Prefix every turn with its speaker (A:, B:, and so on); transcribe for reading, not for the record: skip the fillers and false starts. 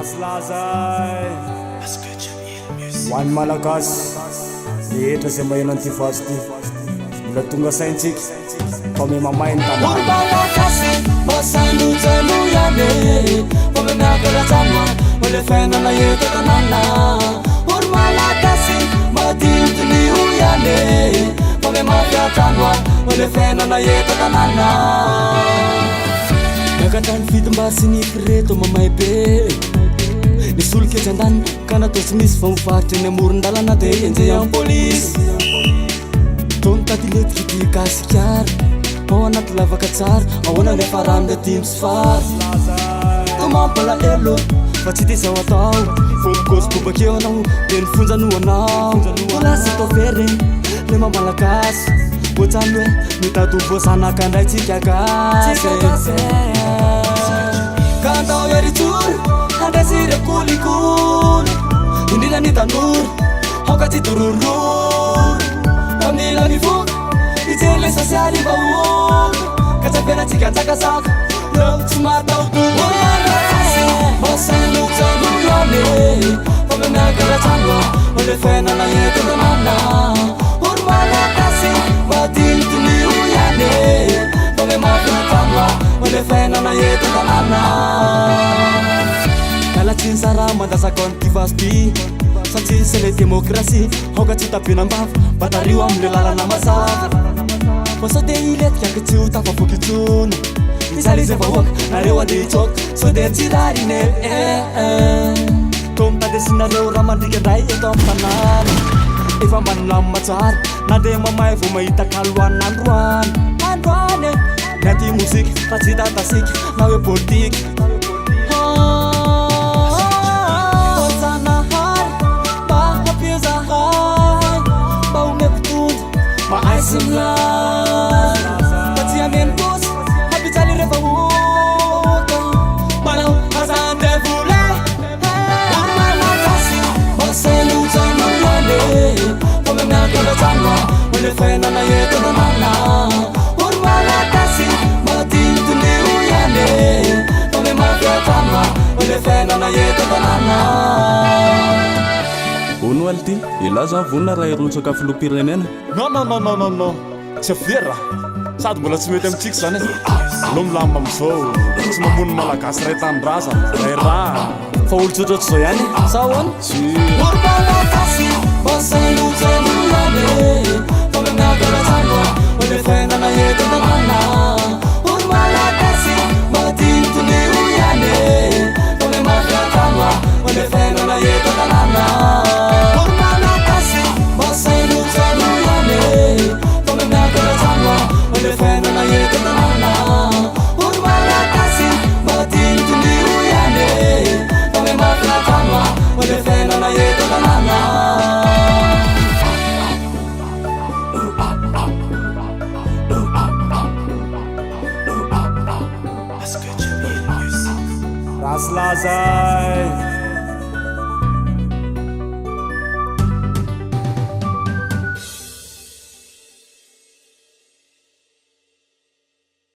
A: Raslazay hoan'ny malagasy rehetra zay maheno an'ity vazy ty mbola tonga saintsika fa me mamainy
B: Olo malagasy masanojano ihany fa me miakaratsana ole fiainana eto tanàna Olo malagasy madinotiny ihany fa me mafiatrano ole fiainana eto tanàna Miakatany fitim-ba sy ny fireto mamay be Nisy olo kely andany ka natao tsy misy fa mivaritra eny amoron-dalana dia enjey amin'ny polisy Tony tady letiky ty gasikara ao anaty lavaka tsara ahoana le farany le dimy sy fary To mampalahelo fa tsy dia zao atao Fô mikôsiko bakeo anao dia nifonjano anao Olasy atao very le mamalagasy Ohatrany hoe mitady ho voazanaka indray tsika gasy Ka andao eritsory andresy ireo kolikoly Indrindra ny tanora aoka tsy dorororo Famila mivoaka ijery le sosialy vahoaka Ka tsy ampianatsika antsakasaka eo tsy mataodoro Masanojano ihany fa me miakaratsano ole fiainana eto tanàna Olo malagasy madinotiny ihany fa me mafiatrano ole fiainana eto tanàna Kalatsiny sara mandasaka an'ity vazy ty Satria c'est le démocratie Aoka tsy tapenam-bava batario am'le lalana mazava Fa sao dia iletika ka tsy ho tafavoaka itsony Misaly izay vahoaka nareo andeha hitsoaka Sao dia tsy rariny To mitady asinareo raha mandrika indray eto amin'ny tanàna Efa manilamina tsara na dia mamay vao mahita kalohanina androany Miaty mozika fa tsy tatasika na hoe politika Simla Pati amin kus Habi cali refa woka Malau hasan devule Ulu malakasi Maselu jano yane Pome miakala jano Ole fena na yeto tanana Ulu malakasi Madintuni uyane Pome mafia jano Ole fena na yeto tanana
C: Ono alty ilaza vonina raha irony sakafo lo-pirenena
A: Non tsy avera sady mbola tsy mety amintsika zany lo milamba am'izao tsy mamono malagasy ray tany-draza ray raha fa olo tsotraotra zao ihany sa hoana
B: Olo malagasy masanojano ihany fa me miakaratsano ole fiainana eto tanàna Olo malagasy madinotiny ihany fa me mafiatrano ole fiainana eto tanàna Olo malagasy masanojano ihany fa me miakaratsano ole fiainana eto tanàna Olo malagasy madinotiny ihany fa me mafiatrano ole fiainana eto tanàna
A: Raslazay